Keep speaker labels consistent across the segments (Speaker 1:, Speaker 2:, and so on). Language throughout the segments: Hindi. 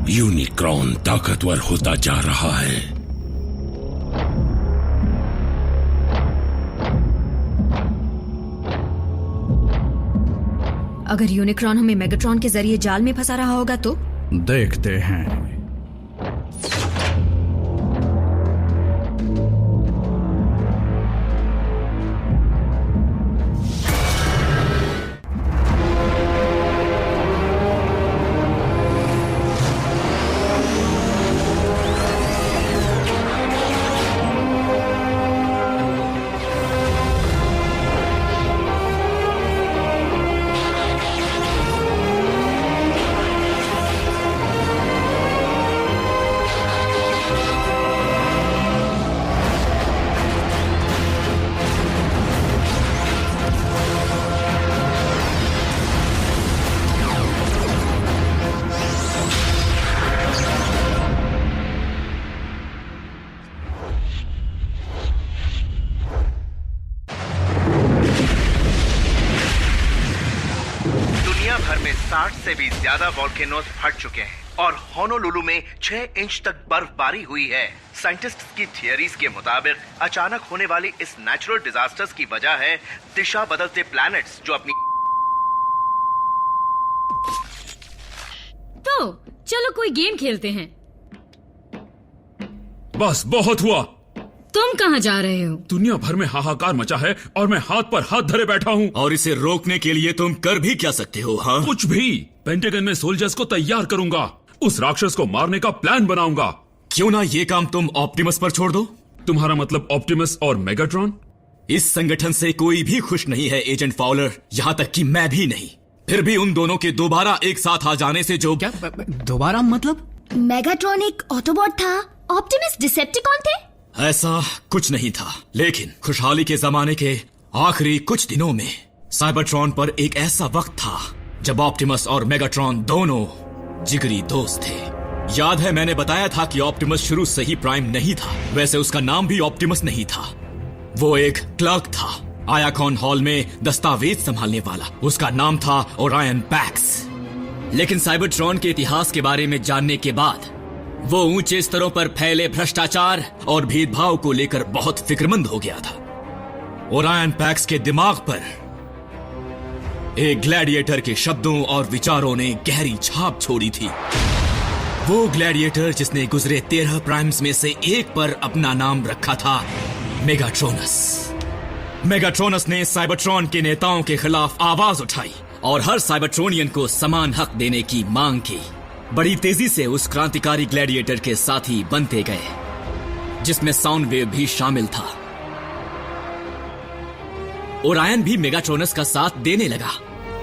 Speaker 1: यूनिक्रॉन ताकतवर होता जा रहा है।
Speaker 2: अगर यूनिक्रॉन हमें मेगाट्रॉन के जरिए जाल में फंसा रहा होगा तो
Speaker 3: देखते हैं।
Speaker 4: भर में 60 से भी ज्यादा वोल्केनोज फट चुके हैं और होनोलुलु में 6 इंच तक बर्फबारी हुई है। साइंटिस्ट्स की थियरीज के मुताबिक अचानक होने वाली इस नेचुरल डिजास्टर्स की वजह है दिशा बदलते प्लैनेट्स जो अपनी।
Speaker 2: तो चलो कोई गेम खेलते हैं।
Speaker 1: बस बहुत हुआ।
Speaker 2: तुम कहाँ जा रहे हो?
Speaker 1: दुनिया भर में हाहाकार मचा है और मैं हाथ पर हाथ धरे बैठा हूँ।
Speaker 5: और इसे रोकने के लिए तुम कर भी क्या सकते हो? हाँ,
Speaker 1: कुछ भी। पेंटागन में सोल्जर्स को तैयार करूंगा, उस राक्षस को मारने का प्लान बनाऊंगा।
Speaker 5: क्यों ना ये काम तुम ऑप्टिमस पर छोड़ दो?
Speaker 1: तुम्हारा मतलब ऑप्टिमस और मेगाट्रॉन?
Speaker 5: इस संगठन से कोई भी खुश नहीं है एजेंट फाउलर, यहाँ तक कि मैं भी नहीं। फिर भी उन दोनों के दोबारा एक साथ आ जाने से जो
Speaker 3: क्या दोबारा मतलब?
Speaker 6: मेगाट्रॉन एक ऑटोबॉट था, ऑप्टिमस डिसेप्टिकॉन थे।
Speaker 5: ऐसा कुछ नहीं था, लेकिन खुशहाली के जमाने के आखिरी कुछ दिनों में साइबरट्रॉन पर एक ऐसा वक्त था जब ऑप्टिमस और मेगाट्रॉन दोनों जिगरी दोस्त थे। याद है मैंने बताया था कि ऑप्टिमस शुरू से ही प्राइम नहीं था। वैसे उसका नाम भी ऑप्टिमस नहीं था, वो एक क्लर्क था, आयाकॉन हॉल में दस्तावेज संभालने वाला। उसका नाम था ओरायन पैक्स। लेकिन साइबरट्रॉन के इतिहास के बारे में जानने के बाद वो ऊंचे स्तरों पर फैले भ्रष्टाचार और भेदभाव को लेकर बहुत फिक्रमंद हो गया था। ओरायन पैक्स के दिमाग पर एक ग्लैडिएटर के शब्दों और विचारों ने गहरी छाप छोड़ी थी। वो ग्लैडिएटर जिसने गुजरे 13 प्राइम्स में से एक पर अपना नाम रखा था मेगाट्रोनस। मेगाट्रोनस ने साइबरट्रॉन के नेताओं के खिलाफ आवाज उठाई और हर साइबरट्रोनियन को समान हक देने की मांग की। बड़ी तेजी से उस क्रांतिकारी ग्लैडिएटर के साथी बनते गए, जिसमें साउंड वेव भी शामिल था। ओरायन भी मेगाट्रोनस का साथ देने लगा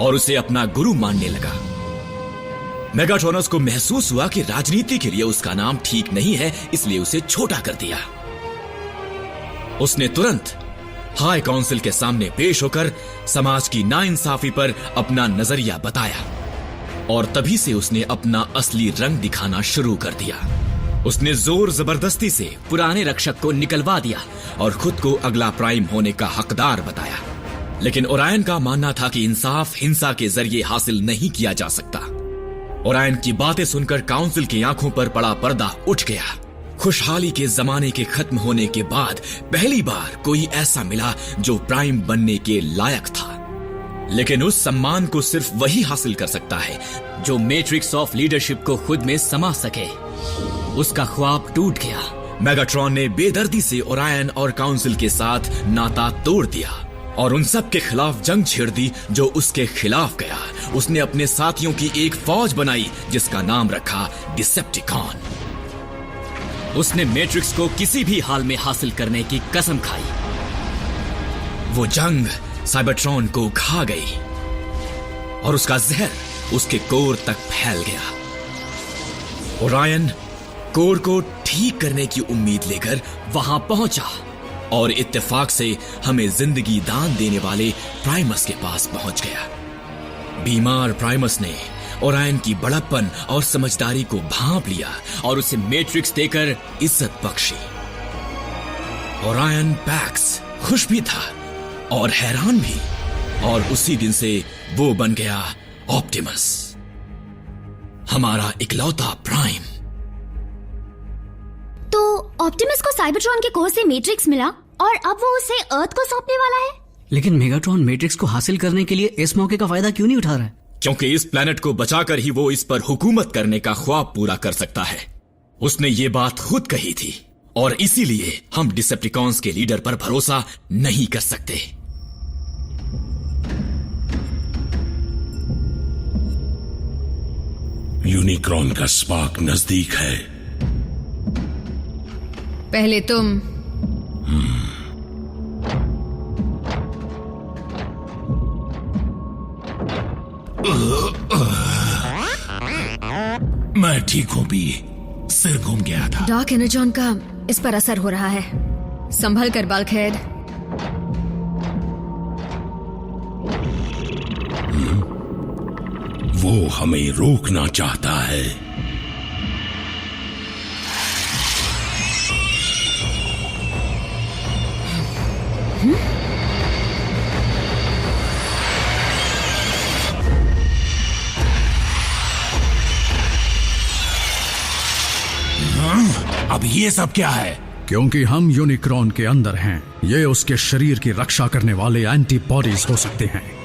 Speaker 5: और उसे अपना गुरु मानने लगा। मेगाट्रोनस को महसूस हुआ कि राजनीति के लिए उसका नाम ठीक नहीं है, इसलिए उसे छोटा कर दिया। उसने तुरंत हाई काउंसिल के सामने पेश होकर समाज की नाइंसाफी पर अपना नजरिया बताया और तभी से उसने अपना असली रंग दिखाना शुरू कर दिया। उसने जोर जबरदस्ती से पुराने रक्षक को निकलवा दिया और खुद को अगला प्राइम होने का हकदार बताया। लेकिन ओरायन का मानना था कि इंसाफ हिंसा के जरिए हासिल नहीं किया जा सकता। ओरायन की बातें सुनकर काउंसिल की आंखों पर पड़ा पर्दा उठ गया। खुशहाली के जमाने के खत्म होने के बाद पहली बार कोई ऐसा मिला जो प्राइम बनने के लायक था। लेकिन उस सम्मान को सिर्फ वही हासिल कर सकता है जो मैट्रिक्स ऑफ लीडरशिप को खुद में समा सके। उसका ख्वाब टूट गया। मेगाट्रॉन ने बेदर्दी से ओरायन और काउंसिल के साथ नाता तोड़ दिया और उन सब के खिलाफ जंग छेड़ दी जो उसके खिलाफ गया। उसने अपने साथियों की एक फौज बनाई जिसका नाम रखा डिसेप्टिकॉन। उसने मैट्रिक्स को किसी भी हाल में हासिल करने की कसम खाई। वो जंग साइबरट्रॉन को खा गई और उसका जहर उसके कोर तक फैल गया। ओरायन कोर को ठीक करने की उम्मीद लेकर वहां पहुंचा और इत्तेफाक से हमें जिंदगी दान देने वाले प्राइमस के पास पहुंच गया। बीमार प्राइमस ने ओरायन की बड़प्पन और समझदारी को भांप लिया और उसे मैट्रिक्स देकर इज्जत बख्शी। ओरायन पैक्स खुश भी था और हैरान भी, और उसी दिन से वो बन गया ऑप्टिमस, हमारा इकलौता प्राइम।
Speaker 6: तो ऑप्टिमस को साइबरट्रॉन के कोर से मैट्रिक्स मिला और अब वो उसे अर्थ को सौंपने वाला है।
Speaker 3: लेकिन मेगाट्रॉन मैट्रिक्स को हासिल करने के लिए इस मौके का फायदा क्यों नहीं उठा रहा है?
Speaker 5: क्योंकि इस प्लेनेट को बचाकर ही वो इस पर हुकूमत करने का ख्वाब पूरा कर सकता है। उसने ये बात खुद कही थी, और इसीलिए हम डिसेप्टिकॉन्स के लीडर पर भरोसा नहीं कर सकते।
Speaker 7: यूनिक्रॉन का स्पार्क नजदीक है।
Speaker 2: पहले तुम।
Speaker 7: मैं ठीक हूं भी, सिर घूम गया था।
Speaker 2: डार्क एनर्जॉन का इस पर असर हो रहा है। संभल कर बल्कहेड।
Speaker 7: वो हमें रोकना चाहता है। अब ये सब क्या है?
Speaker 3: क्योंकि हम यूनिक्रॉन के अंदर हैं, ये उसके शरीर की रक्षा करने वाले एंटीबॉडीज हो सकते हैं।